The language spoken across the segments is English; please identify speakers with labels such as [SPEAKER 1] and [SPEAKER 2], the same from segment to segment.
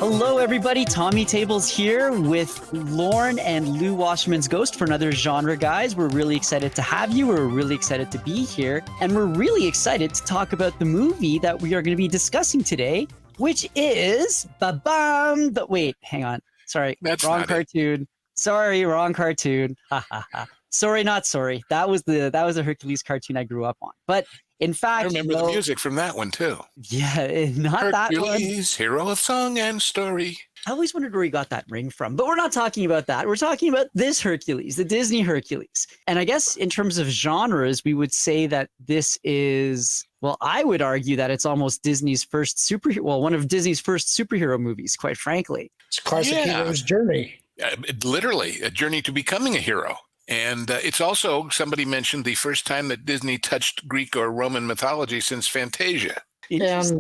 [SPEAKER 1] Hello, everybody. Tommy Tables here with Lorn and Lou Washman's Ghost for another Genre Guys. We're really excited to have you. We're really excited to be here. And we're really excited to talk about the movie that we are going to be discussing today, which is ba-bam. Wait, hang on. Sorry,
[SPEAKER 2] That's
[SPEAKER 1] wrong
[SPEAKER 2] not
[SPEAKER 1] cartoon.
[SPEAKER 2] It.
[SPEAKER 1] Sorry, wrong cartoon. Ha ha ha. Sorry, not sorry. That was the Hercules cartoon I grew up on. But in fact,
[SPEAKER 2] I remember the music from that one too.
[SPEAKER 1] Yeah, not that one.
[SPEAKER 2] Hercules, hero of song and story.
[SPEAKER 1] I always wondered where he got that ring from, but we're not talking about that. We're talking about this Hercules, the Disney Hercules. And I guess in terms of genres, we would say that this is, well, I would argue that it's almost Disney's first superhero, well, one of Disney's first superhero movies, quite frankly.
[SPEAKER 3] It's a classic hero's journey.
[SPEAKER 2] Literally, a journey to becoming a hero. And it's also, somebody mentioned, the first time that Disney touched Greek or Roman mythology since Fantasia.
[SPEAKER 3] And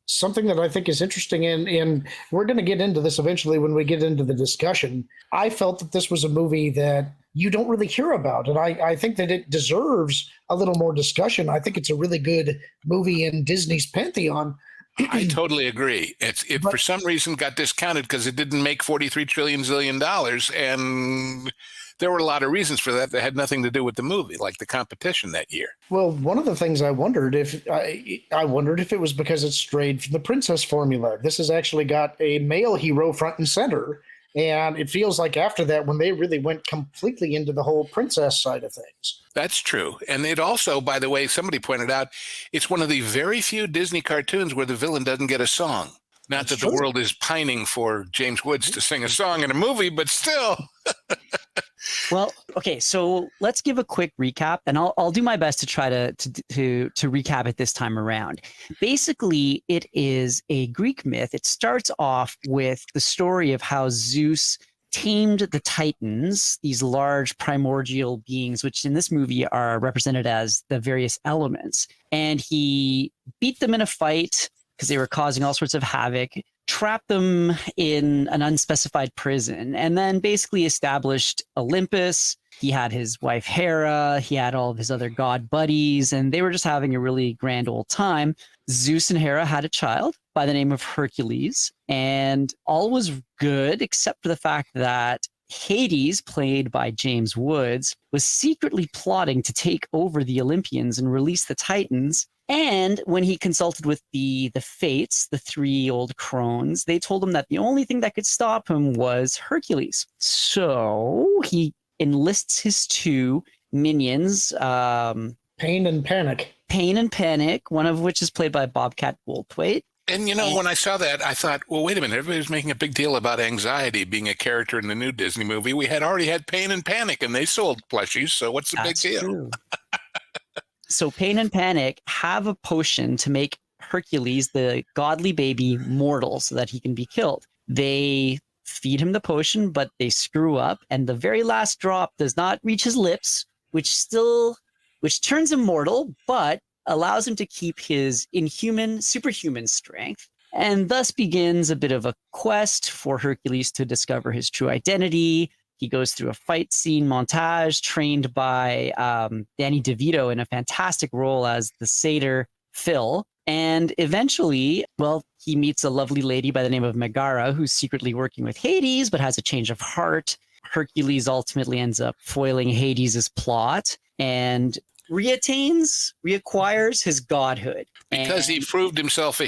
[SPEAKER 3] something that I think is interesting, and we're going to get into this eventually when we get into the discussion, I felt that this was a movie that you don't really hear about. And I think that it deserves a little more discussion. I think it's a really good movie in Disney's pantheon.
[SPEAKER 2] I totally agree. It for some reason got discounted because it didn't make $43 trillion, and there were a lot of reasons for that had nothing to do with the movie, like the competition that year.
[SPEAKER 3] Well, one of the things I wondered if it was because it strayed from the princess formula. This has actually got a male hero front and center, and it feels like after that, when they really went completely into the whole princess side of things.
[SPEAKER 2] That's true. And it also, by the way, somebody pointed out, it's one of the very few Disney cartoons where the villain doesn't get a song. Not that the world is pining for James Woods to sing a song in a movie, but still.
[SPEAKER 1] Well, okay, so let's give a quick recap, and I'll do my best to try to recap it this time around. Basically, it is a Greek myth. It starts off with the story of how Zeus tamed the Titans, these large primordial beings, which in this movie are represented as the various elements. And he beat them in a fight because they were causing all sorts of havoc, trapped them in an unspecified prison, and then basically established Olympus. He had his wife Hera, he had all of his other god buddies, and they were just having a really grand old time. Zeus and Hera had a child by the name of Hercules, and all was good except for the fact that Hades, played by James Woods, was secretly plotting to take over the Olympians and release the Titans. And when he consulted with the Fates, the three old crones, they told him that the only thing that could stop him was Hercules. So he enlists his two minions,
[SPEAKER 3] Pain and Panic.
[SPEAKER 1] Pain and Panic, one of which is played by Bobcat Goldthwait.
[SPEAKER 2] And, when I saw that, I thought, well, wait a minute. Everybody was making a big deal about anxiety being a character in the new Disney movie. We had already had Pain and Panic, and they sold plushies, so what's the big deal?
[SPEAKER 1] True. So Pain and Panic have a potion to make Hercules, the godly baby, mortal so that he can be killed. They feed him the potion, but they screw up, and the very last drop does not reach his lips, which turns him mortal, but allows him to keep his superhuman strength. And thus begins a bit of a quest for Hercules to discover his true identity. He goes through a fight scene montage trained by Danny DeVito in a fantastic role as the satyr Phil. And eventually, well, he meets a lovely lady by the name of Megara, who's secretly working with Hades, but has a change of heart. Hercules ultimately ends up foiling Hades' plot and reacquires his godhood.
[SPEAKER 2] Because he proved himself a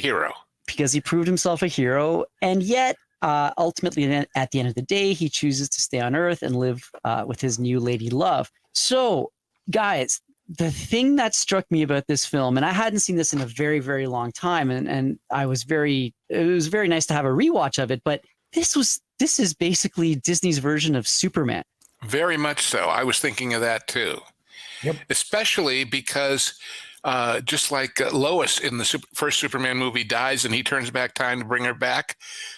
[SPEAKER 2] hero.
[SPEAKER 1] And yet, ultimately, at the end of the day, he chooses to stay on Earth and live with his new lady love. So, guys, the thing that struck me about this film, and I hadn't seen this in a very, very long time, and it was very nice to have a rewatch of it, but this is basically Disney's version of Superman.
[SPEAKER 2] Very much so. I was thinking of that too. Yep. Especially because just like Lois in the first Superman movie dies and he turns back time to bring her back,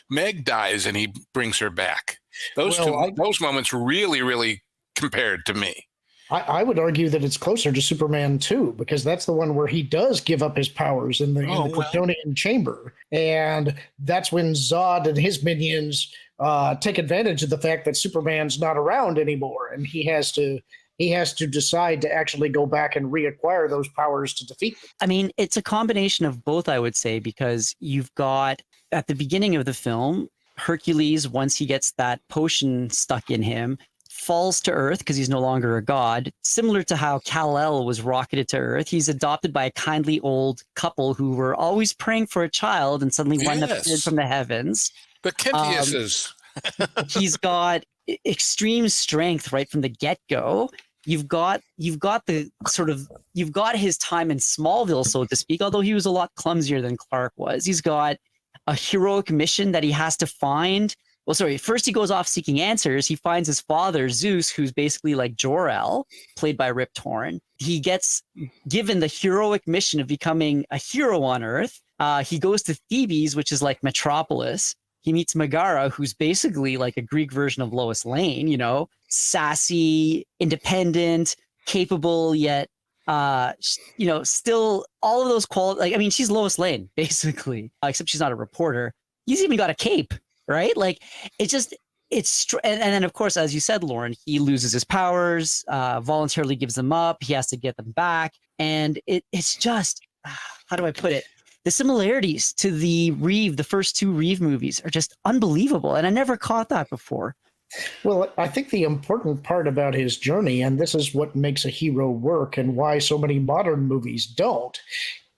[SPEAKER 2] Meg dies and he brings her back. Those moments really, really compared to me.
[SPEAKER 3] I would argue that it's closer to Superman 2, because that's the one where he does give up his powers in the Kryptonian chamber. And that's when Zod and his minions take advantage of the fact that Superman's not around anymore. And he has to he has to decide to actually go back and reacquire those powers to defeat them.
[SPEAKER 1] I mean, it's a combination of both, I would say, because you've got at the beginning of the film, Hercules, once he gets that potion stuck in him, falls to Earth because he's no longer a god. Similar to how Kal-El was rocketed to Earth, he's adopted by a kindly old couple who were always praying for a child, and suddenly one appeared from the heavens.
[SPEAKER 2] The Kentiuses.
[SPEAKER 1] He's got extreme strength right from the get-go. You've got the sort of, you've got his time in Smallville, so to speak, although he was a lot clumsier than Clark was. He's got a heroic mission that he has to find. Well, sorry, first he goes off seeking answers. He finds his father, Zeus, who's basically like Jor-El, played by Rip Torn. He gets given the heroic mission of becoming a hero on Earth. He goes to Thebes, which is like Metropolis. He meets Megara, who's basically like a Greek version of Lois Lane, you know, sassy, independent, capable, yet, you know, still all of those qualities. Like, I mean, she's Lois Lane, basically, except she's not a reporter. He's even got a cape, right? Like, it's just, and then, of course, as you said, Lorn, he loses his powers, voluntarily gives them up. He has to get them back. And it's just, how do I put it? The similarities to the first two Reeve movies are just unbelievable. And I never caught that before.
[SPEAKER 3] Well, I think the important part about his journey, and this is what makes a hero work and why so many modern movies don't,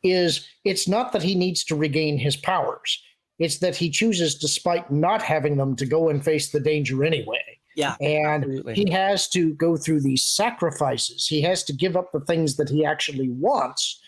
[SPEAKER 3] is it's not that he needs to regain his powers. It's that he chooses, despite not having them, to go and face the danger anyway.
[SPEAKER 1] Yeah.
[SPEAKER 3] And
[SPEAKER 1] absolutely.
[SPEAKER 3] He has to go through these sacrifices. He has to give up the things that he actually wants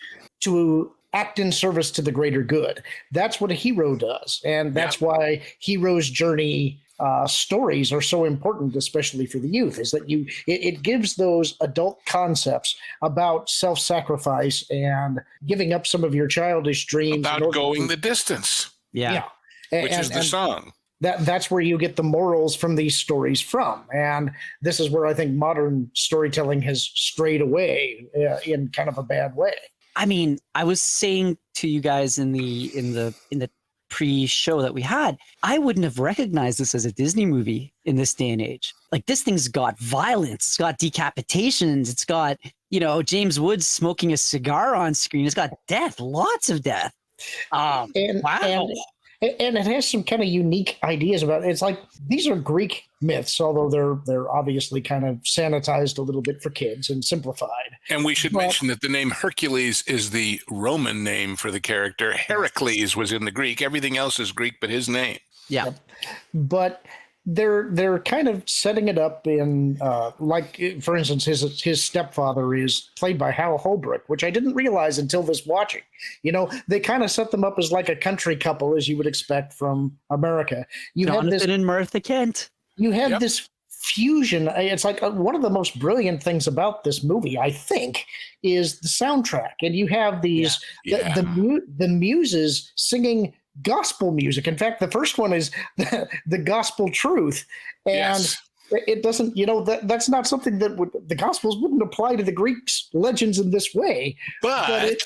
[SPEAKER 3] to act in service to the greater good. That's what a hero does. And that's why hero's journey stories are so important, especially for the youth, is that it gives those adult concepts about self-sacrifice and giving up some of your childish dreams.
[SPEAKER 2] About going the distance.
[SPEAKER 1] Yeah.
[SPEAKER 2] Which is the song.
[SPEAKER 3] That's where you get the morals from these stories from. And this is where I think modern storytelling has strayed away in kind of a bad way.
[SPEAKER 1] I mean, I was saying to you guys in the pre-show that we had, I wouldn't have recognized this as a Disney movie in this day and age. Like, this thing's got violence, it's got decapitations, it's got, you know, James Woods smoking a cigar on screen, it's got death, lots of death. Wow.
[SPEAKER 3] And it has some kind of unique ideas about it. It's like, these are Greek myths, although they're obviously kind of sanitized a little bit for kids and simplified.
[SPEAKER 2] And we should mention that the name Hercules is the Roman name for the character. Heracles was in the Greek. Everything else is Greek, but his name.
[SPEAKER 1] Yeah.
[SPEAKER 3] But they're kind of setting it up in like, for instance, his stepfather is played by Hal Holbrook, which I didn't realize until this watching. You know, they kind of set them up as like a country couple, as you would expect from America.
[SPEAKER 1] Donovan and Martha Kent.
[SPEAKER 3] You had this fusion. It's like one of the most brilliant things about this movie, I think, is the soundtrack. And you have these the muses singing gospel music. In fact, the first one is the gospel truth, and it doesn't, you know, that's not something that the gospels wouldn't apply to the Greeks legends in this way, but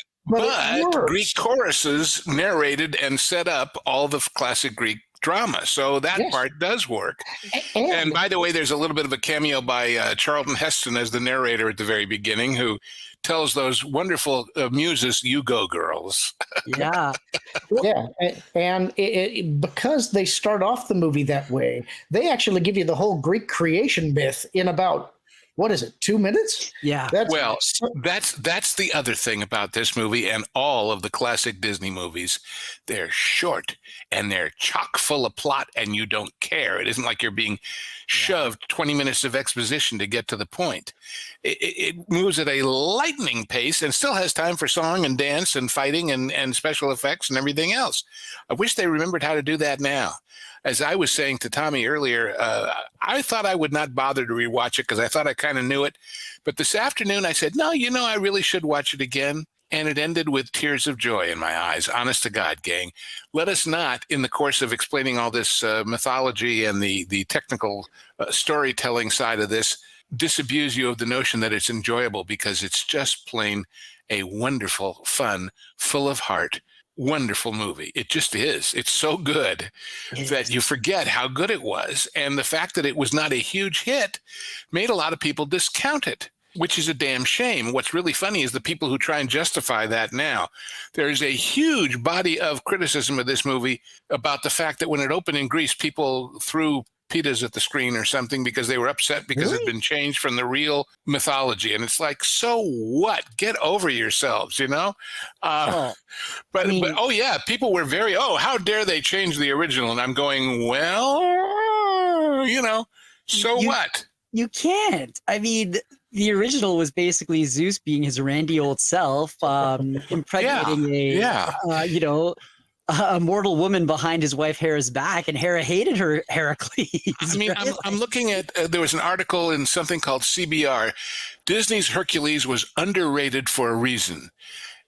[SPEAKER 2] Greek choruses narrated and set up all the classic Greek drama, so that part does work. And by the way, there's a little bit of a cameo by Charlton Heston as the narrator at the very beginning, who tells those wonderful muses, "You go, girls."
[SPEAKER 1] Yeah.
[SPEAKER 3] And because they start off the movie that way, they actually give you the whole Greek creation myth in about, what is it, 2 minutes?
[SPEAKER 1] Yeah.
[SPEAKER 2] That's the other thing about this movie and all of the classic Disney movies. They're short and they're chock full of plot, and you don't care. It isn't like you're being shoved 20 minutes of exposition to get to the point. It moves at a lightning pace and still has time for song and dance and fighting and special effects and everything else. I wish they remembered how to do that now. As I was saying to Tommy earlier, I thought I would not bother to rewatch it because I thought I kind of knew it. But this afternoon I said, no, you know, I really should watch it again. And it ended with tears of joy in my eyes. Honest to God, gang. Let us not, in the course of explaining all this mythology and the technical storytelling side of this, disabuse you of the notion that it's enjoyable, because it's just plain a wonderful, fun, full of heart, wonderful movie. It just is. It's so good that you forget how good it was. And the fact that it was not a huge hit made a lot of people discount it. which is a damn shame. What's really funny is the people who try and justify that now. There's a huge body of criticism of this movie about the fact that when it opened in Greece, people threw pitas at the screen or something because they were upset because it had been changed from the real mythology. And it's like, so what? Get over yourselves, you know? But oh yeah, people were very, how dare they change the original? And I'm going, well, you know, so what?
[SPEAKER 1] You can't. I mean, the original was basically Zeus being his randy old self, impregnating a mortal woman behind his wife Hera's back, and Hera hated Hercules.
[SPEAKER 2] I mean,
[SPEAKER 1] right?
[SPEAKER 2] I'm looking at, there was an article in something called CBR. Disney's Hercules was underrated for a reason.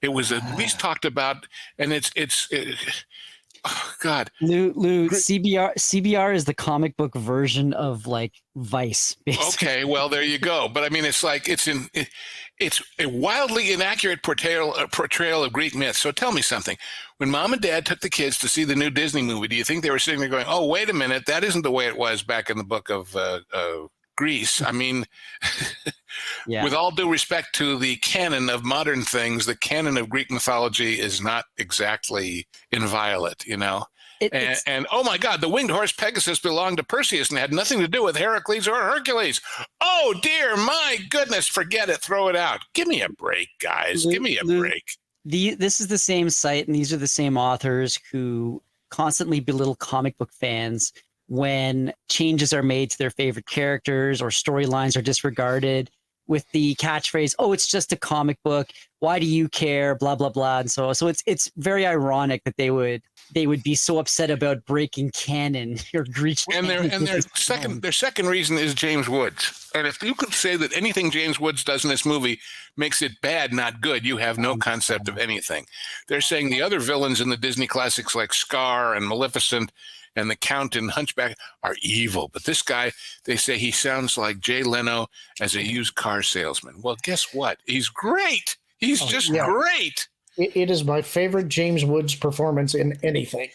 [SPEAKER 2] It was at least talked about, and oh God.
[SPEAKER 1] Lou, CBR is the comic book version of like Vice, basically.
[SPEAKER 2] Okay, well, there you go. But I mean, it's like, it's a wildly inaccurate portrayal of Greek myth. So tell me something. When Mom and Dad took the kids to see the new Disney movie, do you think they were sitting there going, oh, wait a minute, that isn't the way it was back in the book of Greece? I mean, with all due respect to the canon of modern things, the canon of Greek mythology is not exactly inviolate, you know? And oh my God, the winged horse Pegasus belonged to Perseus and had nothing to do with Heracles or Hercules. Oh dear, my goodness, forget it, throw it out. Give me a break, guys. Give me a break.
[SPEAKER 1] This is the same site, and these are the same authors who constantly belittle comic book fans when changes are made to their favorite characters or storylines are disregarded with the catchphrase, oh, it's just a comic book. Why do you care? Blah, blah, blah. And so it's very ironic that they would be so upset about breaking canon or Greek.
[SPEAKER 2] And their second reason is James Woods. And if you could say that anything James Woods does in this movie makes it bad, not good, you have no concept of anything. They're saying the other villains in the Disney classics like Scar and Maleficent and the Count and Hunchback are evil. But this guy, they say he sounds like Jay Leno as a used car salesman. Well, guess what? He's great. He's great.
[SPEAKER 3] It is my favorite James Woods performance in anything.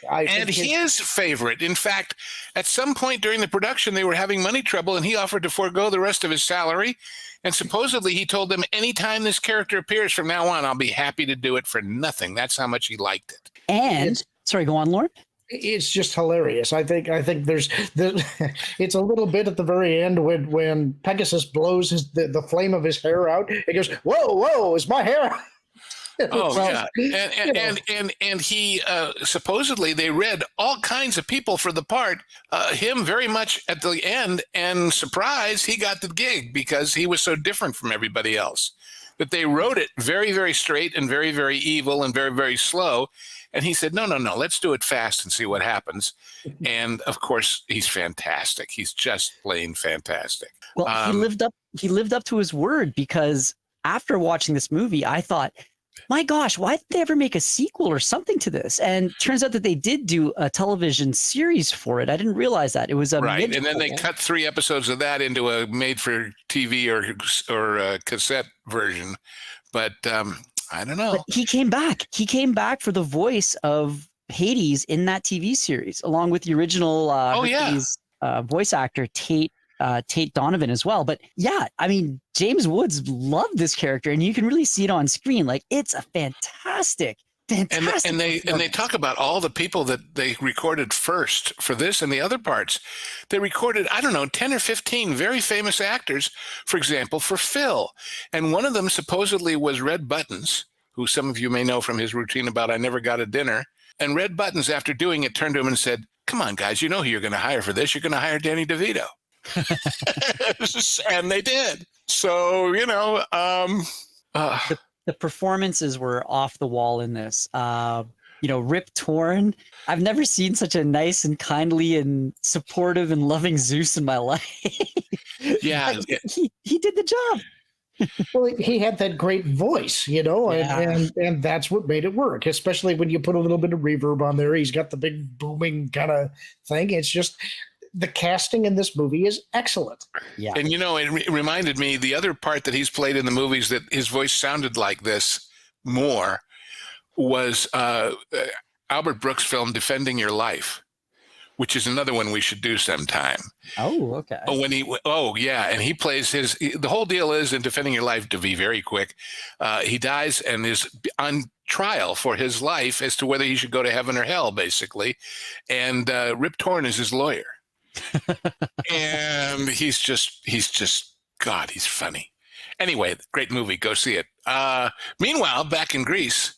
[SPEAKER 2] His favorite. In fact, at some point during the production, they were having money trouble, and he offered to forego the rest of his salary. And supposedly he told them, anytime this character appears from now on, I'll be happy to do it for nothing. That's how much he liked it.
[SPEAKER 1] And, sorry, go on, Lorn.
[SPEAKER 3] It's just hilarious. I think there's it's a little bit at the very end when Pegasus blows the flame of his hair out. It goes, whoa, is my hair?
[SPEAKER 2] Oh yeah, and he supposedly they read all kinds of people for the part. Him very much at the end, and surprise, he got the gig because he was so different from everybody else. That they wrote it very, very straight and very, very evil and very, very slow. And he said, no, let's do it fast and see what happens. And of course, he's fantastic. He's just plain fantastic.
[SPEAKER 1] Well, he lived up to his word, because after watching this movie, I thought, my gosh, why didn't they ever make a sequel or something to this? And turns out that they did do a television series for it. I didn't realize that. It was a
[SPEAKER 2] right. And then they cut 3 episodes of that into a made-for-TV or cassette version. But I don't know.
[SPEAKER 1] But he came back. He came back for the voice of Hades in that TV series, along with the original voice actor, Tate Donovan as well. But yeah, I mean, James Woods loved this character, and you can really see it on screen. Like, it's a fantastic. And
[SPEAKER 2] they talk about all the people that they recorded first for this and the other parts. They recorded, 10 or 15 very famous actors, for example, for Phil. And one of them supposedly was Red Buttons, who some of you may know from his routine about I Never Got a Dinner. And Red Buttons, after doing it, turned to him and said, come on, guys, you know who you're going to hire for this. You're going to hire Danny DeVito. And they did. So,
[SPEAKER 1] the performances were off the wall in this. Rip Torn. I've never seen such a nice and kindly and supportive and loving Zeus in my life.
[SPEAKER 2] Yeah.
[SPEAKER 1] he did the job.
[SPEAKER 3] Well, he had that great voice, and that's what made it work, especially when you put a little bit of reverb on there. He's got the big booming kind of thing. It's just, the casting in this movie is excellent.
[SPEAKER 1] Yeah.
[SPEAKER 2] And, it reminded me, the other part that he's played in the movies that his voice sounded like this more was Albert Brooks' film Defending Your Life, which is another one we should do sometime.
[SPEAKER 1] Oh, okay.
[SPEAKER 2] And he plays the whole deal is, in Defending Your Life, to be very quick, he dies and is on trial for his life as to whether he should go to heaven or hell, basically. And Rip Torn is his lawyer. And he's just, God, he's funny. Anyway, great movie. Go see it. Meanwhile, back in Greece.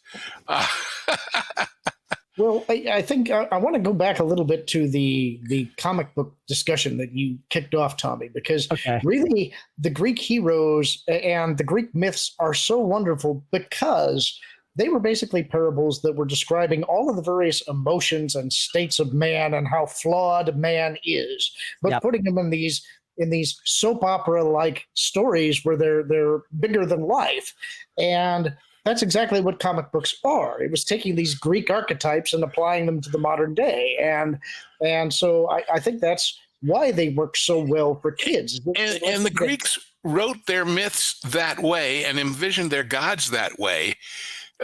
[SPEAKER 3] Well, I think I want to go back a little bit to the comic book discussion that you kicked off, Tommy, because really the Greek heroes and the Greek myths are so wonderful because they were basically parables that were describing all of the various emotions and states of man and how flawed man is, but putting them in these soap opera-like stories where they're bigger than life. And that's exactly what comic books are. It was taking these Greek archetypes and applying them to the modern day. And so I think that's why they work so well for kids.
[SPEAKER 2] And the Greeks wrote their myths that way and envisioned their gods that way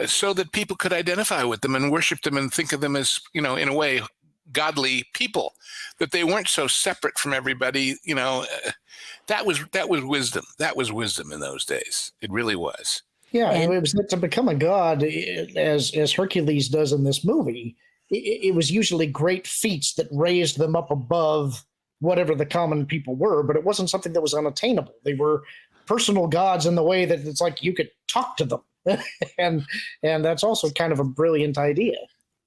[SPEAKER 2] so that people could identify with them and worship them and think of them as, in a way, godly people, that they weren't so separate from everybody. That was wisdom. That was wisdom in those days. It really was. Yeah,
[SPEAKER 3] and it was to become a god, as Hercules does in this movie. It was usually great feats that raised them up above whatever the common people were, but it wasn't something that was unattainable. They were personal gods in the way that it's like you could talk to them, and that's also kind of a brilliant idea.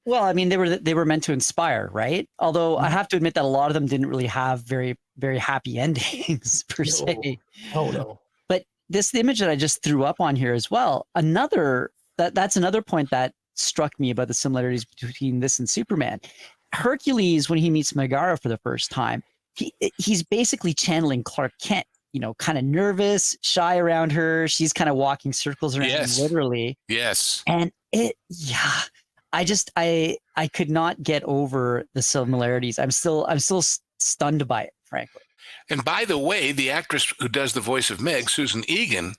[SPEAKER 1] Well, I mean, they were meant to inspire, right? Although I have to admit that a lot of them didn't really have very, very happy endings per se.
[SPEAKER 3] Oh no.
[SPEAKER 1] This image that I just threw up on here as well, that's another point that struck me about the similarities between this and Superman. Hercules, when he meets Megara for the first time, he's basically channeling Clark Kent, kind of nervous, shy around her. She's kind of walking circles around him, literally.
[SPEAKER 2] Yes.
[SPEAKER 1] And I could not get over the similarities. I'm still stunned by it, frankly.
[SPEAKER 2] And by the way, the actress who does the voice of Meg, Susan Egan,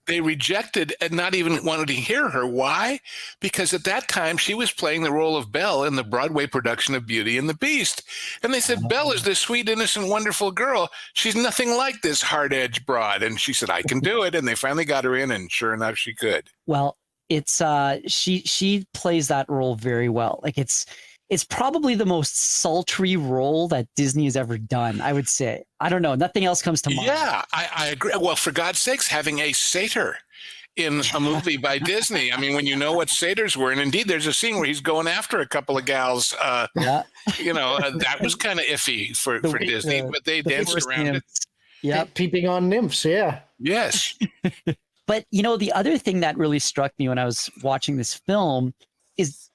[SPEAKER 2] they rejected and not even wanted to hear her. Why? Because at that time, she was playing the role of Belle in the Broadway production of Beauty and the Beast. And they said, Belle is this sweet, innocent, wonderful girl. She's nothing like this hard-edged broad. And she said, I can do it. And they finally got her in, and sure enough, she could.
[SPEAKER 1] Well, it's she plays that role very well. Like it's probably the most sultry role that Disney has ever done, I would say. I don't know. Nothing else comes to mind.
[SPEAKER 2] Yeah, I agree. Well, for God's sakes, having a satyr in a movie by Disney. I mean, when you know what satyrs were, and indeed there's a scene where he's going after a couple of gals, that was kind of iffy for Disney, but they danced around it.
[SPEAKER 3] Yeah, peeping on nymphs, yeah.
[SPEAKER 2] Yes.
[SPEAKER 1] But, the other thing that really struck me when I was watching this film is...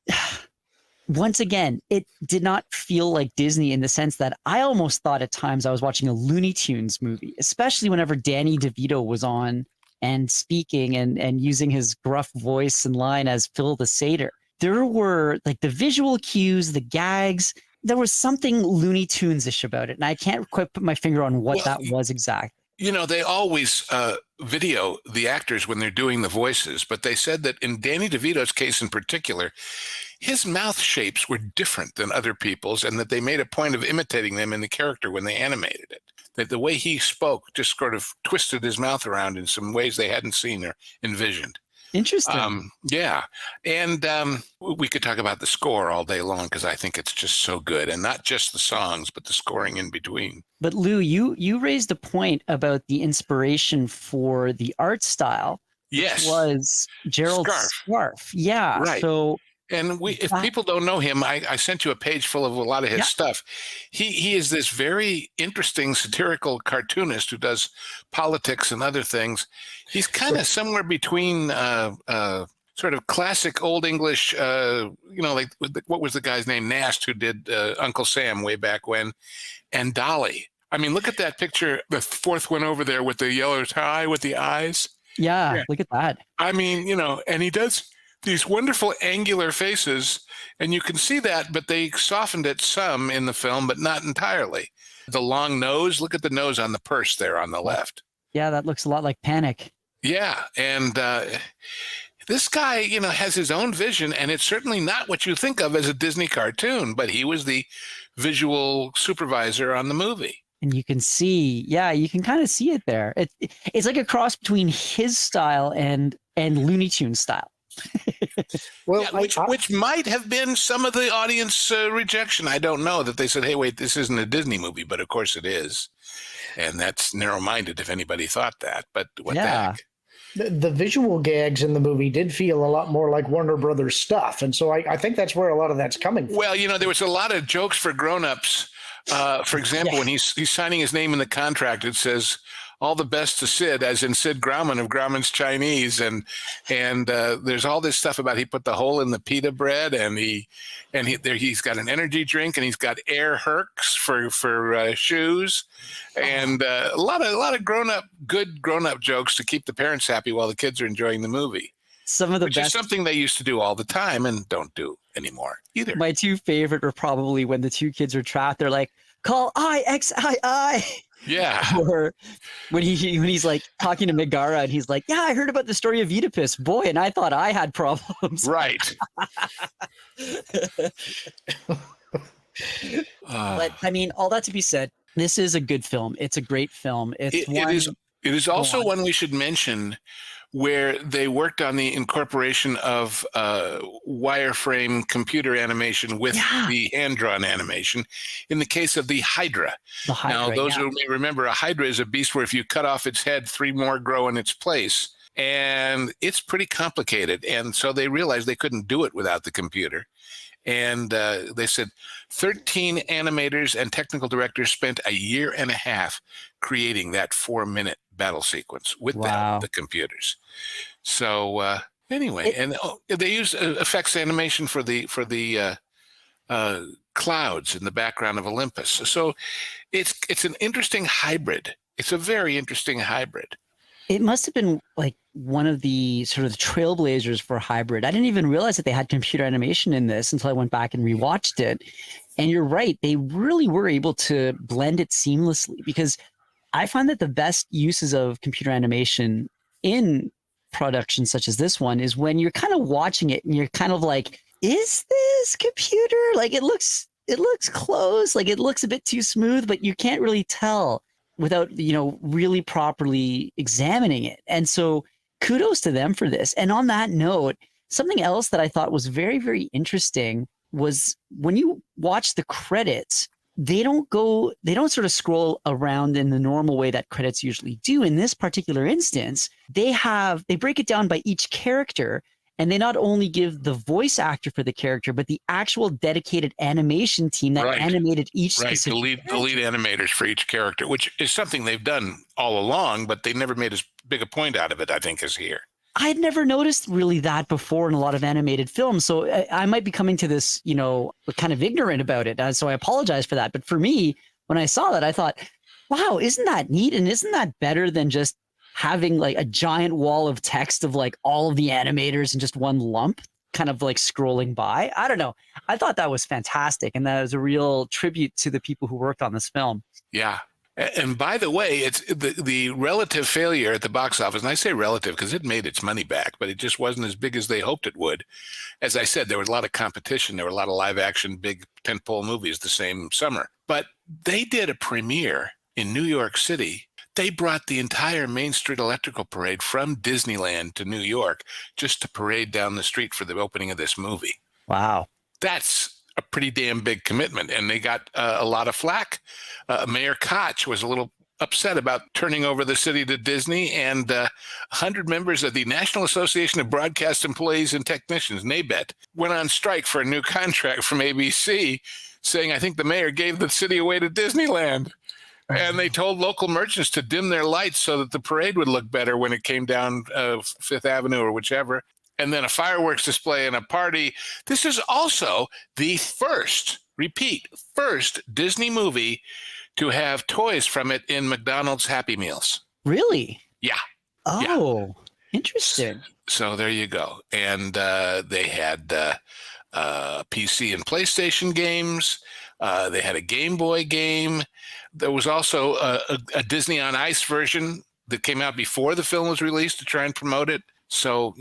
[SPEAKER 1] Once again, it did not feel like Disney in the sense that I almost thought at times I was watching a Looney Tunes movie, especially whenever Danny DeVito was on and speaking and using his gruff voice and line as Phil the Satyr. There were like the visual cues, the gags. There was something Looney Tunes-ish about it, and I can't quite put my finger on what that was exactly.
[SPEAKER 2] They always video the actors when they're doing the voices, but they said that in Danny DeVito's case in particular, his mouth shapes were different than other people's, and that they made a point of imitating them in the character when they animated it. That the way he spoke just sort of twisted his mouth around in some ways they hadn't seen or envisioned.
[SPEAKER 1] Interesting.
[SPEAKER 2] Yeah. And we could talk about the score all day long because I think it's just so good. And not just the songs, but the scoring in between.
[SPEAKER 1] But Lou, you raised a point about the inspiration for the art style.
[SPEAKER 2] Yes.
[SPEAKER 1] Which was Gerald's scarf. Yeah.
[SPEAKER 2] Right.
[SPEAKER 1] So...
[SPEAKER 2] And if people don't know him, I sent you a page full of a lot of his stuff. He is this very interesting satirical cartoonist who does politics and other things. He's kind of somewhere between sort of classic Old English, like what was the guy's name? Nast, who did Uncle Sam way back when, and Dolly. I mean, look at that picture, the fourth one over there with the yellow tie with the eyes.
[SPEAKER 1] Yeah. Look at that.
[SPEAKER 2] I mean, and he does these wonderful angular faces, and you can see that, but they softened it some in the film, but not entirely. The long nose, look at the nose on the purse there on the left.
[SPEAKER 1] Yeah, that looks a lot like Panic.
[SPEAKER 2] Yeah, and this guy, has his own vision, and it's certainly not what you think of as a Disney cartoon, but he was the visual supervisor on the movie.
[SPEAKER 1] And you can see, you can kind of see it there. It's like a cross between his style and Looney Tunes style.
[SPEAKER 3] Well,
[SPEAKER 2] yeah, which might have been some of the audience rejection. I don't know, that they said, hey, wait, this isn't a Disney movie, but of course it is. And that's narrow-minded if anybody thought that. But what the heck?
[SPEAKER 3] The visual gags in the movie did feel a lot more like Warner Brothers stuff. And so I think that's where a lot of that's coming from.
[SPEAKER 2] Well, there was a lot of jokes for grown-ups. For example, when he's signing his name in the contract, it says, all the best to Sid, as in Sid Grauman of Grauman's Chinese. And there's all this stuff about he put the hole in the pita bread, and he's got an energy drink, and he's got Air Hercs for shoes, and a lot of good grown-up jokes to keep the parents happy while the kids are enjoying the movie.
[SPEAKER 1] Some of the
[SPEAKER 2] Which
[SPEAKER 1] best,
[SPEAKER 2] is something they used to do all the time and don't do anymore either.
[SPEAKER 1] My two favorite were probably when the two kids are trapped. They're like, call IXII.
[SPEAKER 2] Yeah.
[SPEAKER 1] Or when he's like talking to Megara and he's like, yeah, I heard about the story of Oedipus. Boy, and I thought I had problems.
[SPEAKER 2] Right.
[SPEAKER 1] But I mean, all that to be said, this is a good film. It's a great film. It
[SPEAKER 2] is also one we should mention where they worked on the incorporation of wireframe computer animation with the hand-drawn animation in the case of the Hydra. Now, those who may remember, a Hydra is a beast where if you cut off its head, 3 more grow in its place. And it's pretty complicated. And so they realized they couldn't do it without the computer. And they said 13 animators and technical directors spent a year and a half creating that 4-minute battle sequence with the computers. So anyway, and they use effects animation for the clouds in the background of Olympus. So it's an interesting hybrid. It's a very interesting hybrid.
[SPEAKER 1] It must have been like one of the sort of trailblazers for hybrid. I didn't even realize that they had computer animation in this until I went back and rewatched it. And you're right, they really were able to blend it seamlessly, because I find that the best uses of computer animation in productions such as this one is when you're kind of watching it and you're kind of like, is this computer? Like it looks close, like it looks a bit too smooth, but you can't really tell without, really properly examining it. And so kudos to them for this. And on that note, something else that I thought was very, very interesting was when you watch the credits, they don't sort of scroll around in the normal way that credits usually do. In this particular instance, they break it down by each character, and they not only give the voice actor for the character, but the actual dedicated animation team that animated each specific
[SPEAKER 2] the lead animators for each character, which is something they've done all along, but they never made as big a point out of it, I think, as here.
[SPEAKER 1] I had never noticed really that before in a lot of animated films. So I might be coming to this, kind of ignorant about it. So I apologize for that. But for me, when I saw that, I thought, wow, isn't that neat? And isn't that better than just having like a giant wall of text of like all of the animators in just one lump kind of like scrolling by? I don't know. I thought that was fantastic. And that was a real tribute to the people who worked on this film.
[SPEAKER 2] Yeah. And by the way, it's the relative failure at the box office, and I say relative because it made its money back, but it just wasn't as big as they hoped it would. As I said, there was a lot of competition. There were a lot of live action, big tentpole movies the same summer. But they did a premiere in New York City. They brought the entire Main Street Electrical Parade from Disneyland to New York just to parade down the street for the opening of this movie.
[SPEAKER 1] Wow.
[SPEAKER 2] That's a pretty damn big commitment, and they got a lot of flack. Mayor Koch was a little upset about turning over the city to Disney, and 100 members of the National Association of Broadcast Employees and Technicians, NABET, went on strike for a new contract from ABC, saying, I think the mayor gave the city away to Disneyland. And they told local merchants to dim their lights so that the parade would look better when it came down Fifth Avenue or whichever. And then a fireworks display and a party. This is also the first Disney movie to have toys from it in McDonald's Happy Meals.
[SPEAKER 1] Really?
[SPEAKER 2] Yeah.
[SPEAKER 1] Oh, interesting.
[SPEAKER 2] So there you go. And they had PC and PlayStation games. They had a Game Boy game. There was also a Disney on Ice version that came out before the film was released to try and promote it. So,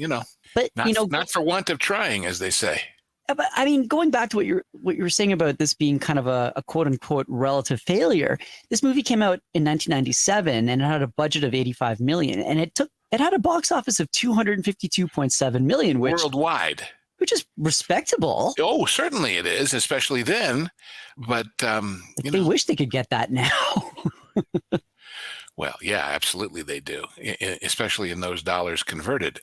[SPEAKER 1] But
[SPEAKER 2] not for want of trying, as they say.
[SPEAKER 1] but I mean, going back to what you were saying about this being kind of a quote unquote relative failure, this movie came out in 1997 and it had a budget of 85 million, and it had a box office of 252.7 million,
[SPEAKER 2] Worldwide.
[SPEAKER 1] which is respectable.
[SPEAKER 2] Oh, certainly it is, especially then. But
[SPEAKER 1] They wish they could get that now.
[SPEAKER 2] Well, yeah, absolutely they do, especially in those dollars converted.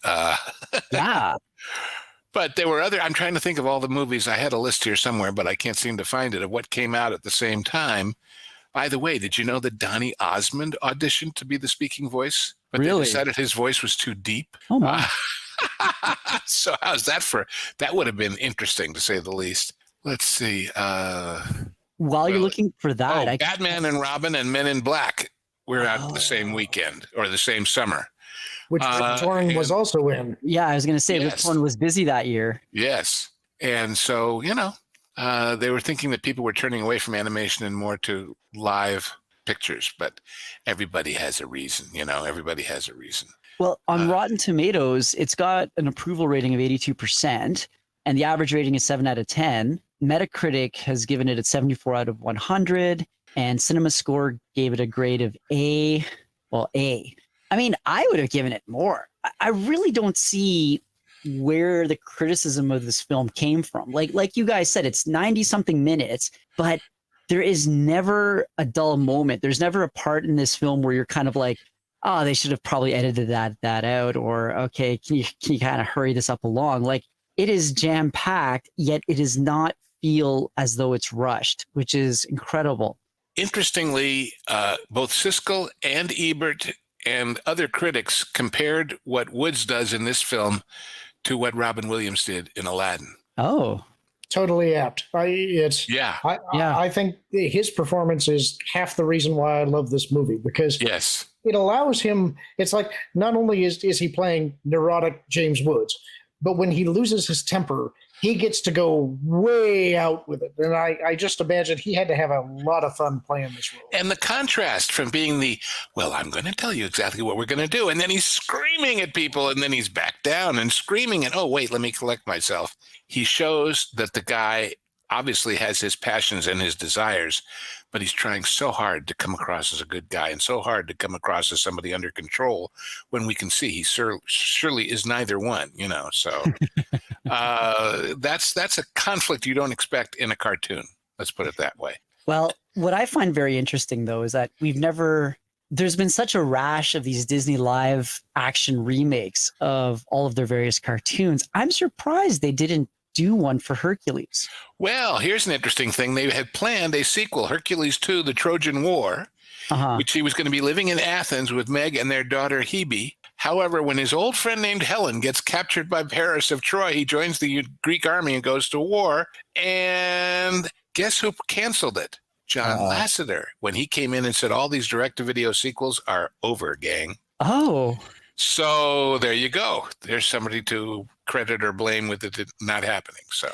[SPEAKER 1] Yeah.
[SPEAKER 2] But there were I'm trying to think of all the movies. I had a list here somewhere, but I can't seem to find it, of what came out at the same time. By the way, did you know that Donny Osmond auditioned to be the speaking voice? But
[SPEAKER 1] Really?
[SPEAKER 2] They decided his voice was too deep.
[SPEAKER 1] Oh, my.
[SPEAKER 2] So how's that that would have been interesting, to say the least. Let's see.
[SPEAKER 1] While you're looking for that,
[SPEAKER 2] Batman and Robin and Men in Black were out the same weekend, or the same summer.
[SPEAKER 3] Which Thorne was also in.
[SPEAKER 1] Yeah, I was going to say,
[SPEAKER 2] Yes.
[SPEAKER 1] Rip Torn was busy that year.
[SPEAKER 2] Yes. And so, they were thinking that people were turning away from animation and more to live pictures, but everybody has a reason, everybody has a reason.
[SPEAKER 1] Well, on Rotten Tomatoes, it's got an approval rating of 82%, and the average rating is 7 out of 10. Metacritic has given it a 74 out of 100, and CinemaScore gave it a grade of A. Well, A. I mean, I would have given it more. I really don't see where the criticism of this film came from. Like you guys said, it's 90-something minutes, but there is never a dull moment. There's never a part in this film where you're kind of like, oh, they should have probably edited that out, or okay, can you kind of hurry this up along? Like, it is jam-packed, yet it does not feel as though it's rushed, which is incredible.
[SPEAKER 2] Interestingly, both Siskel and Ebert and other critics compared what Woods does in this film to what Robin Williams did in Aladdin.
[SPEAKER 1] Oh,
[SPEAKER 3] Totally apt. I think his performance is half the reason why I love this movie, because
[SPEAKER 2] Yes.
[SPEAKER 3] it allows him. It's like, not only is he playing neurotic James Woods, but when he loses his temper, he gets to go way out with it. And I just imagine he had to have a lot of fun playing this role.
[SPEAKER 2] And the contrast from being I'm going to tell you exactly what we're going to do. And then he's screaming at people, and then he's back down and screaming. And, oh, wait, let me collect myself. He shows that the guy obviously has his passions and his desires, but he's trying so hard to come across as a good guy and so hard to come across as somebody under control, when we can see he surely is neither one, so that's a conflict you don't expect in a cartoon. Let's put it that way.
[SPEAKER 1] well, what I find very interesting, though, is that there's been such a rash of these Disney live action remakes of all of their various cartoons. I'm surprised they didn't do one for Hercules.
[SPEAKER 2] Well, here's an interesting thing. They had planned a sequel, Hercules 2, The Trojan War, which he was going to be living in Athens with Meg and their daughter Hebe. However, when his old friend named Helen gets captured by Paris of Troy, he joins the Greek army and goes to war. And guess who canceled it? John Lasseter, when he came in and said, all these direct-to-video sequels are over, gang.
[SPEAKER 1] Oh.
[SPEAKER 2] So there you go. There's somebody to credit or blame with it not happening. So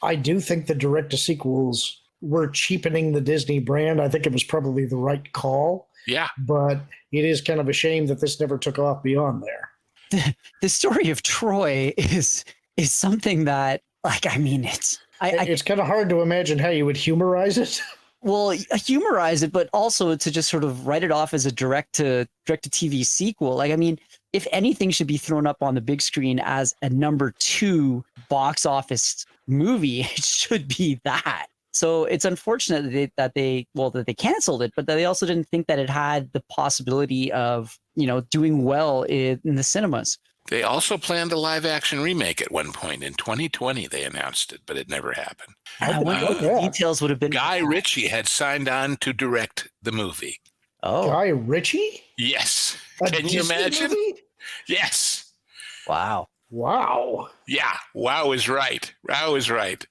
[SPEAKER 3] I do think the direct-to-sequels were cheapening the Disney brand. I think it was probably the right call.
[SPEAKER 2] Yeah.
[SPEAKER 3] But it is kind of a shame that this never took off beyond there.
[SPEAKER 1] The story of Troy is something that, it's
[SPEAKER 3] kind of hard to imagine how you would humorize it.
[SPEAKER 1] Well, humorize it, but also to just sort of write it off as a direct to TV sequel. If anything should be thrown up on the big screen as a number 2 box office movie, it should be that. So it's unfortunate that they canceled it, but that they also didn't think that it had the possibility of, doing well in the cinemas.
[SPEAKER 2] They also planned a live action remake at one point in 2020. They announced it, but it never happened.
[SPEAKER 1] I wonder what the details would have been.
[SPEAKER 2] Guy Ritchie had signed on to direct the movie.
[SPEAKER 1] Oh,
[SPEAKER 3] Guy Ritchie?
[SPEAKER 2] Yes.
[SPEAKER 3] A
[SPEAKER 2] Can you
[SPEAKER 3] Disney
[SPEAKER 2] imagine?
[SPEAKER 3] movie?
[SPEAKER 2] Yes.
[SPEAKER 1] wow.
[SPEAKER 3] Wow.
[SPEAKER 2] Yeah. Wow is right. Wow is right.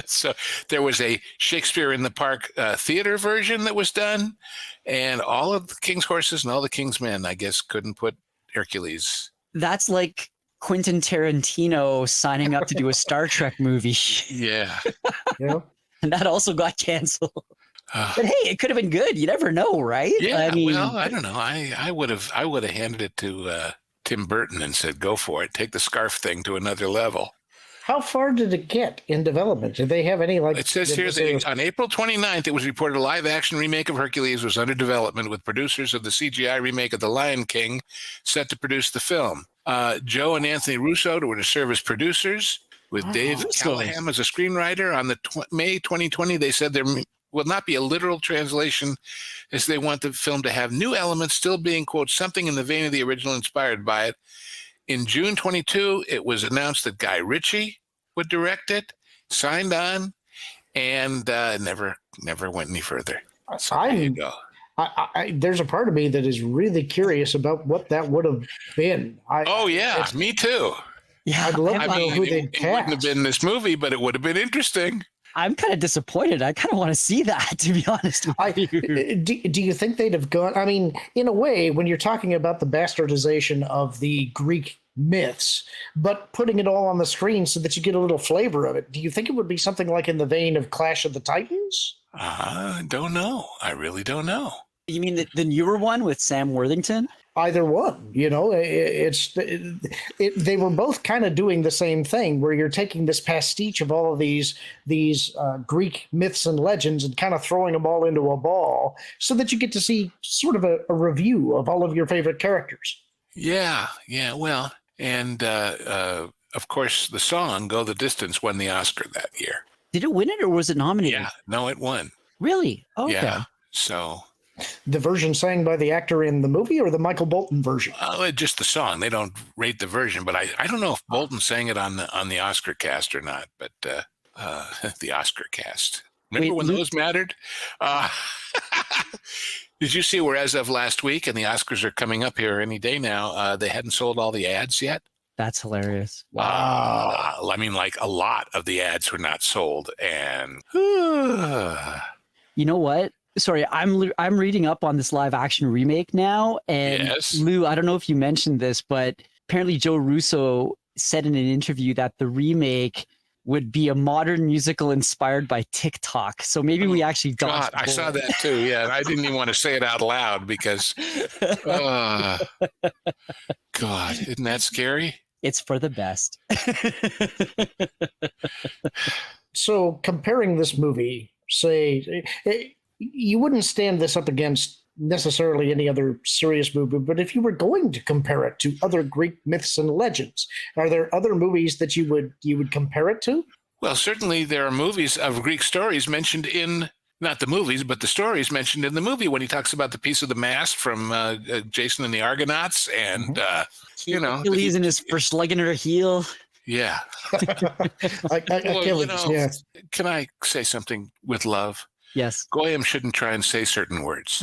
[SPEAKER 2] So there was a Shakespeare in the Park theater version that was done, and all of the King's Horses and all the King's Men, I guess, couldn't put Hercules.
[SPEAKER 1] That's like Quentin Tarantino signing up to do a Star Trek movie.
[SPEAKER 2] Yeah.
[SPEAKER 3] Yeah.
[SPEAKER 1] And that also got canceled. But hey, it could have been good. You never know, right?
[SPEAKER 2] Yeah,
[SPEAKER 1] I mean,
[SPEAKER 2] well, I don't know. I would have handed it to Tim Burton and said, "Go for it. Take the scarf thing to another level."
[SPEAKER 3] How far did it get in development? Did they have any like?
[SPEAKER 2] It says here that on April 29th, it was reported a live-action remake of Hercules was under development with producers of the CGI remake of The Lion King set to produce the film. Joe and Anthony Russo were to serve as producers, with Dave Callahan as a screenwriter. On the May 2020, they said there will not be a literal translation, as they want the film to have new elements, still being, quote, something in the vein of the original, inspired by it. In June 22, it was announced that Guy Ritchie would direct it, signed on, and never went any further. So there you go.
[SPEAKER 3] There's a part of me that is really curious about what that would have been.
[SPEAKER 2] Me too.
[SPEAKER 1] Yeah,
[SPEAKER 3] I'd love to know who they'd cast.
[SPEAKER 2] It wouldn't have been this movie, but it would have been interesting.
[SPEAKER 1] I'm kind of disappointed. I kind of want to see that, to be honest with you.
[SPEAKER 3] Do you think they'd have gone? I mean, in a way, when you're talking about the bastardization of the Greek myths, but putting it all on the screen so that you get a little flavor of it, do you think it would be something like in the vein of Clash of the Titans?
[SPEAKER 2] I don't know. I really don't know.
[SPEAKER 1] You mean the newer one with Sam Worthington?
[SPEAKER 3] Either one, you know, they were both kind of doing the same thing, where you're taking this pastiche of all of these Greek myths and legends and kind of throwing them all into a ball, so that you get to see sort of a review of all of your favorite characters.
[SPEAKER 2] Yeah, well, and of course, the song "Go the Distance" won the Oscar that year.
[SPEAKER 1] Did it win it, or was it nominated?
[SPEAKER 2] Yeah, no, it won.
[SPEAKER 1] Really? Okay.
[SPEAKER 2] Yeah, so.
[SPEAKER 3] The version sang by the actor in the movie, or the Michael Bolton version?
[SPEAKER 2] Just the song. They don't rate the version, but I don't know if Bolton sang it on the Oscar cast or not. But the Oscar cast. Remember when those mattered? Did you see where, as of last week, and the Oscars are coming up here any day now, they hadn't sold all the ads yet?
[SPEAKER 1] That's hilarious.
[SPEAKER 2] Wow. I mean, like, a lot of the ads were not sold, and
[SPEAKER 1] you know what? Sorry, I'm reading up on this live action remake now, and
[SPEAKER 2] yes.
[SPEAKER 1] Lou, I don't know if you mentioned this, but apparently Joe Russo said in an interview that the remake would be a modern musical inspired by TikTok. So maybe we actually dodged.
[SPEAKER 2] I saw that too. Yeah, I didn't even want to say it out loud because, God, isn't that scary?
[SPEAKER 1] It's for the best.
[SPEAKER 3] So comparing this movie, say, you wouldn't stand this up against necessarily any other serious movie, but if you were going to compare it to other Greek myths and legends, are there other movies that you would compare it to?
[SPEAKER 2] Well, certainly there are movies of Greek stories mentioned in, not the movies, but the stories mentioned in the movie, when he talks about the piece of the mast from Jason and the Argonauts, and
[SPEAKER 1] Hercules in his first leg in her heel.
[SPEAKER 2] Yeah. Can I say something with love?
[SPEAKER 1] Yes.
[SPEAKER 2] Goyim shouldn't try and say certain words.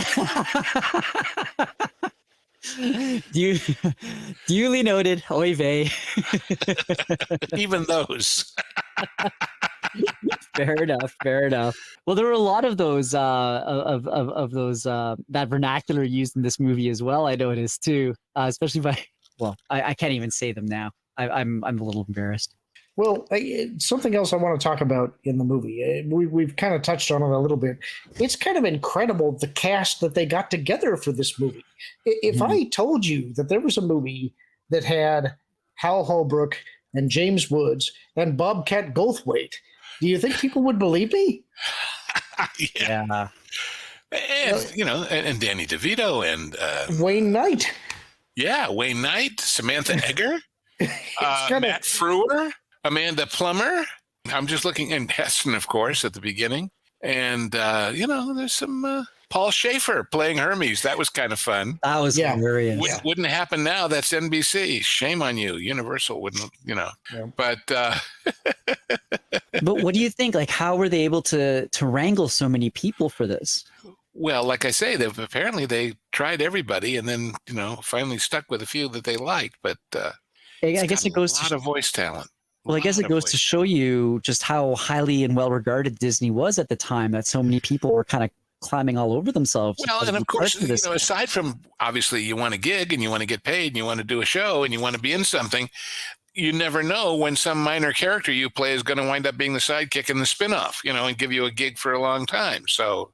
[SPEAKER 1] Duly noted. Oy vey.
[SPEAKER 2] Even those.
[SPEAKER 1] Fair enough. Well, there were a lot of those of those that vernacular used in this movie as well. I noticed too, especially by. Well, I can't even say them now. I'm a little embarrassed.
[SPEAKER 3] Well, something else I want to talk about in the movie. We've kind of touched on it a little bit. It's kind of incredible, the cast that they got together for this movie. If I told you that there was a movie that had Hal Holbrook and James Woods and Bobcat Goldthwait, do you think people would believe me?
[SPEAKER 2] Yeah. And Danny DeVito and
[SPEAKER 3] Wayne Knight.
[SPEAKER 2] Yeah, Wayne Knight, Samantha Eggar, Matt Frewer, Amanda Plummer. I'm just looking, and Heston, of course, at the beginning. And, there's some Paul Schaefer playing Hermes. That was kind of fun.
[SPEAKER 1] That was hilarious.
[SPEAKER 2] Wouldn't happen now. That's NBC. Shame on you. Universal wouldn't, Yeah. But
[SPEAKER 1] but what do you think? Like, how were they able to wrangle so many people for this?
[SPEAKER 2] Well, like I say, they tried everybody, and then, finally stuck with a few that they liked. But
[SPEAKER 1] I guess it goes
[SPEAKER 2] a lot of voice talent.
[SPEAKER 1] Well, I guess it goes to show you just how highly and well regarded Disney was at the time, that so many people were kind of climbing all over themselves.
[SPEAKER 2] Well, and of course, aside from, obviously, you want a gig and you want to get paid and you want to do a show and you want to be in something, you never know when some minor character you play is going to wind up being the sidekick in the spinoff, and give you a gig for a long time. So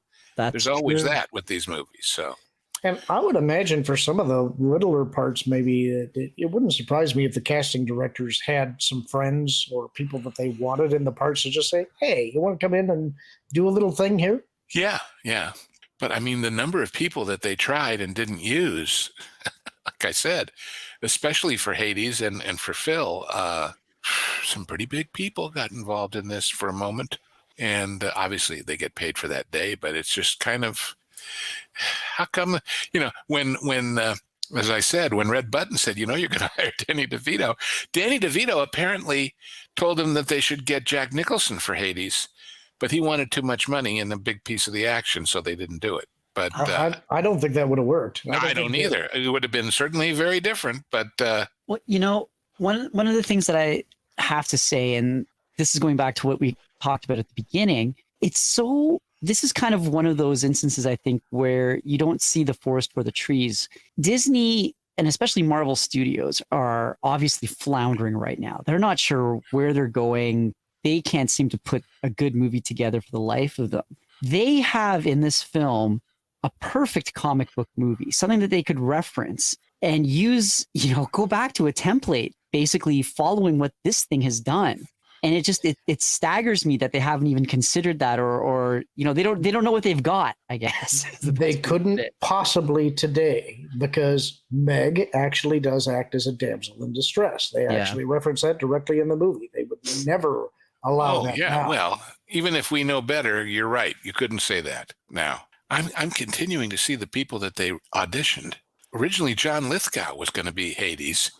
[SPEAKER 2] There's always
[SPEAKER 1] true.
[SPEAKER 2] that with these movies. So,
[SPEAKER 3] And I would imagine for some of the littler parts, maybe it wouldn't surprise me if the casting directors had some friends or people that they wanted in the parts to just say, "Hey, you want to come in and do a little thing here?"
[SPEAKER 2] yeah. But I mean, the number of people that they tried and didn't use, like I said, especially for Hades and for Phil, some pretty big people got involved in this for a moment. And obviously they get paid for that day, but it's just kind of, how come, when as I said, when Red Button said, you're going to hire Danny DeVito apparently told him that they should get Jack Nicholson for Hades, but he wanted too much money and a big piece of the action, so they didn't do it. But
[SPEAKER 3] I don't think that would have worked.
[SPEAKER 2] I don't either. It would have been certainly very different, but
[SPEAKER 1] well, one of the things that I have to say, and this is going back to what we talked about at the beginning, this is kind of one of those instances, I think, where you don't see the forest for the trees. Disney, and especially Marvel Studios, are obviously floundering right now. They're not sure where they're going. They can't seem to put a good movie together for the life of them. They have in this film a perfect comic book movie, something that they could reference and use, go back to a template, basically following what this thing has done. And it staggers me that they haven't even considered that, or they don't know what they've got, I guess.
[SPEAKER 3] They couldn't possibly today, because Meg actually does act as a damsel in distress. They actually reference that directly in the movie. They would never allow that.
[SPEAKER 2] Yeah,
[SPEAKER 3] now.
[SPEAKER 2] well, even if we know better, you're right. You couldn't say that now. I'm continuing to see the people that they auditioned. Originally, John Lithgow was going to be Hades,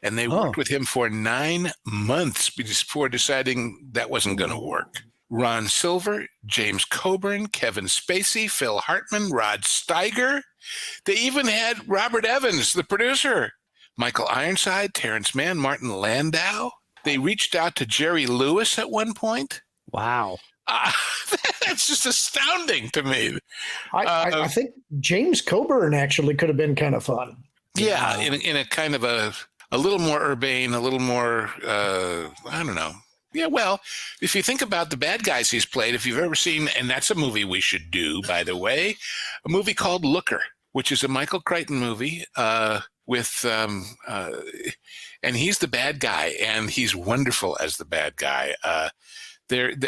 [SPEAKER 2] and they worked with him for 9 months before deciding that wasn't going to work. Ron Silver, James Coburn, Kevin Spacey, Phil Hartman, Rod Steiger. They even had Robert Evans, the producer, Michael Ironside, Terrence Mann, Martin Landau. They reached out to Jerry Lewis at one point.
[SPEAKER 1] Wow.
[SPEAKER 2] That's just astounding to me.
[SPEAKER 3] I think James Coburn actually could have been kind of fun.
[SPEAKER 2] Yeah, in a kind of a little more urbane, a little more, I don't know. Yeah, well, if you think about the bad guys he's played, if you've ever seen, and that's a movie we should do, by the way, a movie called Looker, which is a Michael Crichton movie with, and he's the bad guy, and he's wonderful as the bad guy.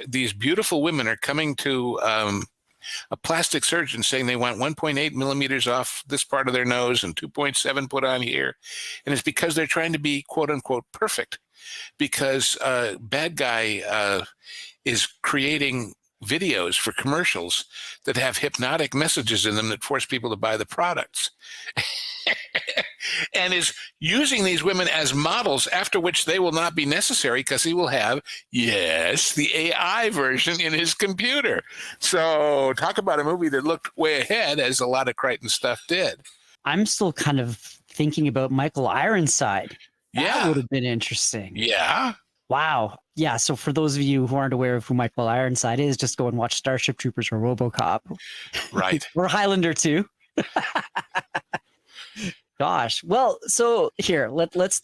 [SPEAKER 2] These beautiful women are coming to a plastic surgeon saying they want 1.8 millimeters off this part of their nose and 2.7 put on here. And it's because they're trying to be, quote unquote, perfect, because bad guy is creating videos for commercials that have hypnotic messages in them that force people to buy the products. And is using these women as models, after which they will not be necessary because he will have, yes, the AI version in his computer. So talk about a movie that looked way ahead, as a lot of Crichton stuff did.
[SPEAKER 1] I'm still kind of thinking about Michael Ironside. That would have been interesting.
[SPEAKER 2] Yeah.
[SPEAKER 1] Wow. Yeah. So for those of you who aren't aware of who Michael Ironside is, just go and watch Starship Troopers or RoboCop.
[SPEAKER 2] Right.
[SPEAKER 1] Or Highlander 2. Gosh. Well, so here, let's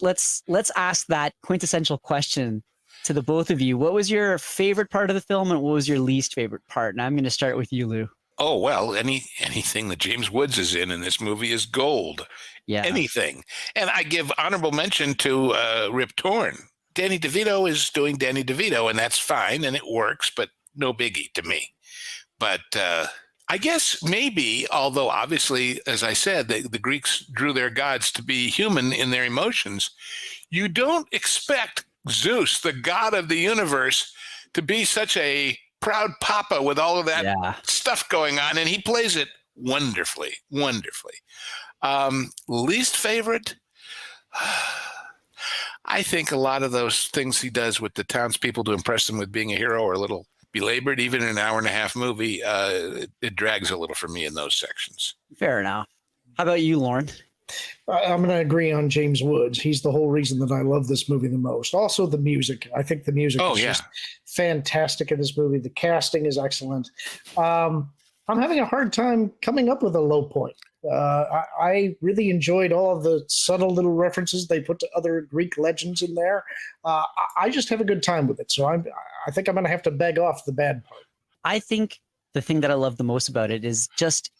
[SPEAKER 1] ask that quintessential question to the both of you. What was your favorite part of the film, and what was your least favorite part? And I'm going to start with you, Lou.
[SPEAKER 2] Oh, well, anything that James Woods is in this movie is gold.
[SPEAKER 1] Yeah.
[SPEAKER 2] Anything. And I give honorable mention to Rip Torn. Danny DeVito is doing Danny DeVito, and that's fine, and it works, but no biggie to me. But I guess maybe, although obviously, as I said, the Greeks drew their gods to be human in their emotions, you don't expect Zeus, the god of the universe, to be such a proud papa with all of that stuff going on, and he plays it wonderfully. Least favorite? I think a lot of those things he does with the townspeople to impress them with being a hero are a little belabored. Even in an hour-and-a-half movie, it drags a little for me in those sections.
[SPEAKER 1] Fair enough. How about you, Lorn?
[SPEAKER 3] I'm going to agree on James Woods. He's the whole reason that I love this movie the most. Also, the music. I think the music is just fantastic in this movie. The casting is excellent. I'm having a hard time coming up with a low point. I really enjoyed all of the subtle little references they put to other Greek legends in there. I just have a good time with it. So I think I'm going to have to beg off the bad part.
[SPEAKER 1] I think the thing that I love the most about it is just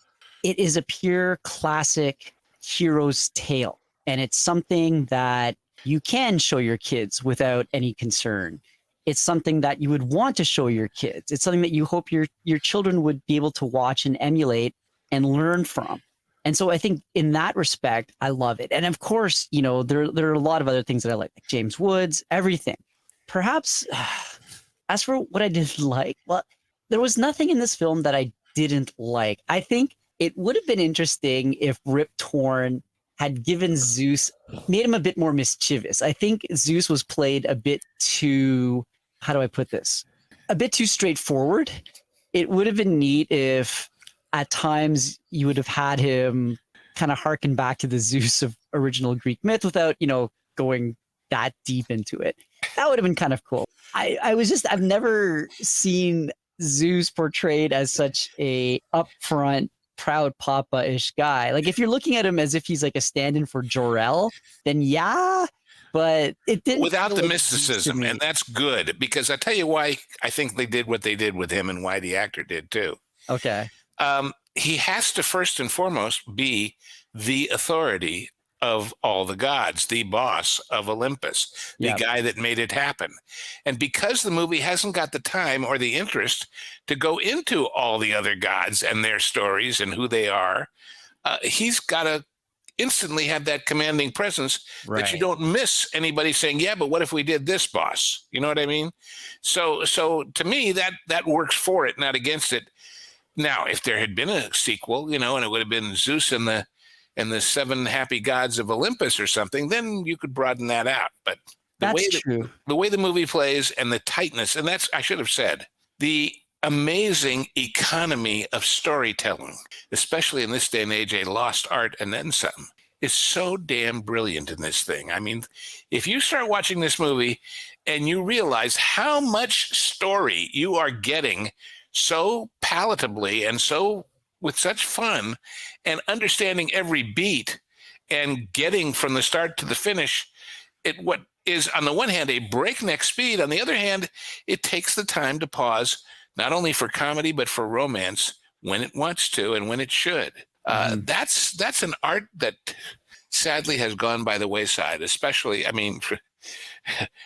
[SPEAKER 1] it is a pure classic hero's tale. And it's something that you can show your kids without any concern. It's something that you would want to show your kids. It's something that you hope your children would be able to watch and emulate and learn from. And so I think in that respect, I love it. And of course, you know, there are a lot of other things that I like James Woods, everything. Perhaps as for what I didn't like, well, there was nothing in this film that I didn't like. I think it would have been interesting if Rip Torn had given Zeus, made him a bit more mischievous. I think Zeus was played a bit too, how do I put this? A bit too straightforward. It would have been neat if at times you would have had him kind of harken back to the Zeus of original Greek myth without, you know, going that deep into it. That would have been kind of cool. I've never seen Zeus portrayed as such a upfront, proud papa-ish guy. Like if you're looking at him as if he's like a stand-in for Jor-El, then yeah, but it didn't.
[SPEAKER 2] Without the
[SPEAKER 1] like
[SPEAKER 2] mysticism, and that's good, because I tell you why I think they did what they did with him and why the actor did too.
[SPEAKER 1] Okay.
[SPEAKER 2] He has to first and foremost be the authority of all the gods, the boss of Olympus, the guy that made it happen. And because the movie hasn't got the time or the interest to go into all the other gods and their stories and who they are, he's got to instantly have that commanding presence that you don't miss anybody saying, yeah, but what if we did this, boss? You know what I mean? So to me, that works for it, not against it. Now, if there had been a sequel, you know, and it would have been Zeus and the seven happy gods of Olympus or something, then you could broaden that out. But the way the movie plays and the tightness, and that's, I should have said, the amazing economy of storytelling, especially in this day and age, a lost art and then some, is so damn brilliant in this thing. I mean, if you start watching this movie and you realize how much story you are getting so palatably and so with such fun, and understanding every beat and getting from the start to the finish at what is on the one hand a breakneck speed, on the other hand it takes the time to pause, not only for comedy but for romance when it wants to and when it should. That's an art that sadly has gone by the wayside, especially, I mean,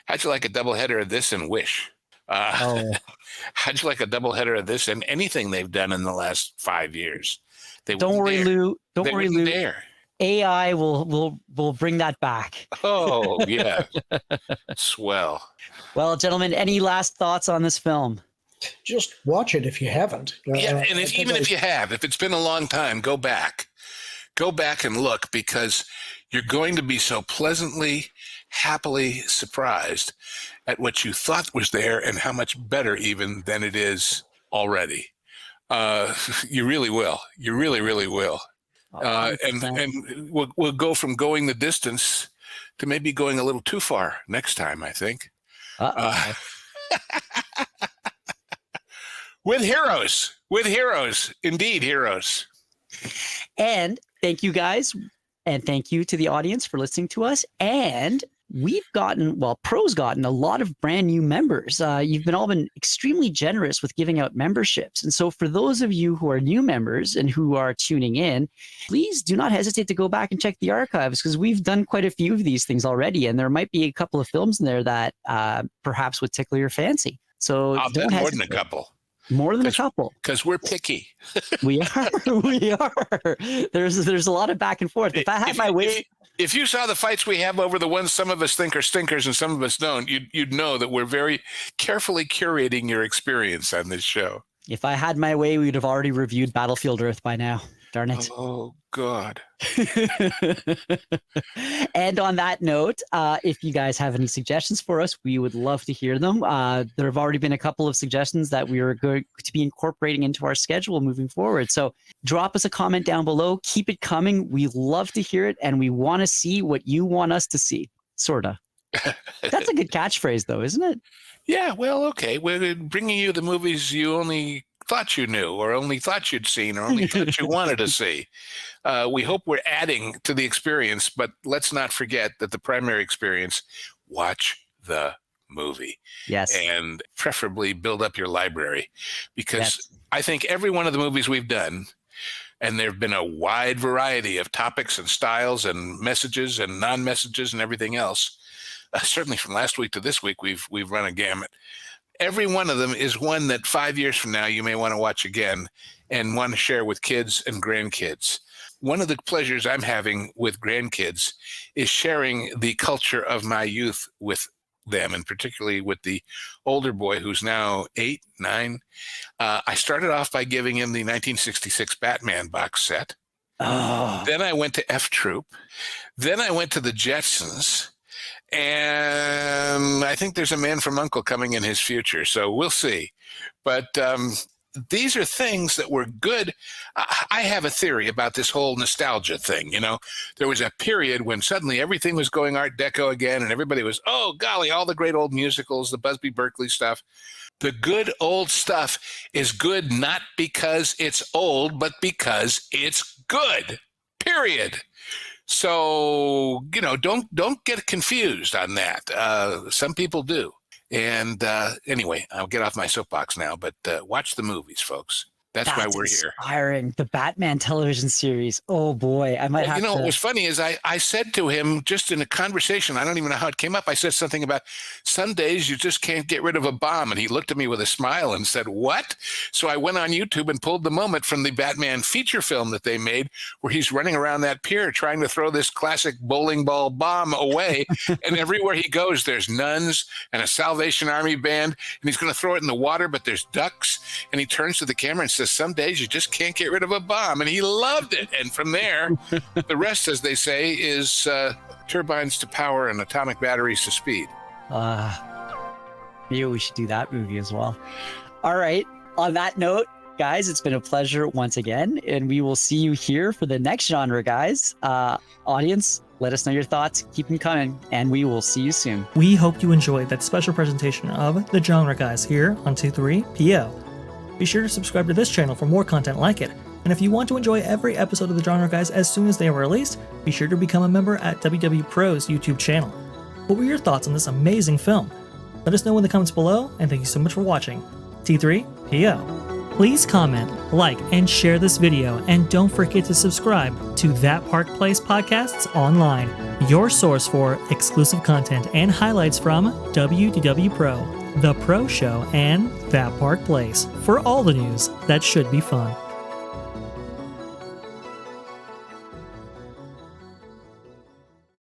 [SPEAKER 2] how'd you like a doubleheader of this and Wish? How'd you like a doubleheader of this and anything they've done in the last 5 years?
[SPEAKER 1] Don't worry, Lou. Don't worry, Lou.
[SPEAKER 2] Dare.
[SPEAKER 1] AI will bring that back.
[SPEAKER 2] Oh, yeah. Swell.
[SPEAKER 1] Well, gentlemen, any last thoughts on this film?
[SPEAKER 3] Just watch it if you haven't.
[SPEAKER 2] Yeah, and if you have, if it's been a long time, go back and look, because you're going to be so pleasantly, happily surprised at what you thought was there and how much better even than it is already. You really will. You really, really will. And we'll go from going the distance to maybe going a little too far next time, I think. With heroes, indeed heroes.
[SPEAKER 1] And thank you guys. And thank you to the audience for listening to us. And we've gotten, well, Pro's gotten a lot of brand new members. You've all been extremely generous with giving out memberships. And so for those of you who are new members and who are tuning in, please do not hesitate to go back and check the archives, because we've done quite a few of these things already. And there might be a couple of films in there that perhaps would tickle your fancy. So
[SPEAKER 2] I'll bet more than a couple.
[SPEAKER 1] More than a couple.
[SPEAKER 2] Because we're picky.
[SPEAKER 1] We are. There's a lot of back and forth. If I had my way.
[SPEAKER 2] If you saw the fights we have over the ones some of us think are stinkers and some of us don't, you'd know that we're very carefully curating your experience on this show.
[SPEAKER 1] If I had my way, we would have already reviewed Battlefield Earth by now. Darn it.
[SPEAKER 2] Oh, God.
[SPEAKER 1] And on that note, if you guys have any suggestions for us, we would love to hear them. There have already been a couple of suggestions that we are going to be incorporating into our schedule moving forward. So drop us a comment down below. Keep it coming. We love to hear it, and we want to see what you want us to see. Sorta. That's a good catchphrase, though, isn't it?
[SPEAKER 2] Yeah, well, okay. We're bringing you the movies you only thought you knew, or only thought you'd seen, or only thought you wanted to see. We hope we're adding to the experience, but let's not forget that the primary experience, watch the movie.
[SPEAKER 1] Yes.
[SPEAKER 2] And preferably build up your library, because
[SPEAKER 1] Yes.
[SPEAKER 2] I think every one of the movies we've done, and there have been a wide variety of topics and styles and messages and non-messages and everything else. Certainly from last week to this week, we've run a gamut. Every one of them is one that 5 years from now you may want to watch again and want to share with kids and grandkids. One of the pleasures I'm having with grandkids is sharing the culture of my youth with them, and particularly with the older boy who's now 8, 9. I started off by giving him the 1966 Batman box set.
[SPEAKER 1] Oh.
[SPEAKER 2] Then I went to F Troop. Then I went to the Jetsons. And I think there's a Man from U.N.C.L.E. coming in his future, so we'll see. But these are things that were good. I have a theory about this whole nostalgia thing. You know, there was a period when suddenly everything was going Art Deco again, and everybody was, oh, golly, all the great old musicals, the Busby Berkeley stuff. The good old stuff is good not because it's old, but because it's good, period. So, you know, don't get confused on that. Some people do. And anyway, I'll get off my soapbox now, but watch the movies, folks. That's why we're here.
[SPEAKER 1] Inspiring. The Batman television series. Oh boy, I might have to.
[SPEAKER 2] What was funny is I said to him just in a conversation, I don't even know how it came up. I said something about some days you just can't get rid of a bomb. And he looked at me with a smile and said, what? So I went on YouTube and pulled the moment from the Batman feature film that they made where he's running around that pier trying to throw this classic bowling ball bomb away. And everywhere he goes, there's nuns and a Salvation Army band. And he's going to throw it in the water, but there's ducks. And he turns to the camera and says, some days you just can't get rid of a bomb. And he loved it. And from there, the rest, as they say, is turbines to power and atomic batteries to speed.
[SPEAKER 1] Maybe we should do that movie as well. All right. On that note, guys, it's been a pleasure once again. And we will see you here for the next genre, guys. Audience, let us know your thoughts. Keep them coming. And we will see you soon.
[SPEAKER 4] We hope you enjoyed that special presentation of The Genre Guys here on 23PO. Be sure to subscribe to this channel for more content like it. And if you want to enjoy every episode of The Genre Guys as soon as they are released, be sure to become a member at WW Pro's YouTube channel. What were your thoughts on this amazing film? Let us know in the comments below, and thank you so much for watching. T3PO. Please comment, like, and share this video, and don't forget to subscribe to That Park Place Podcasts Online, your source for exclusive content and highlights from WDW Pro, The Pro Show, and That Park Place for all the news that should be fun.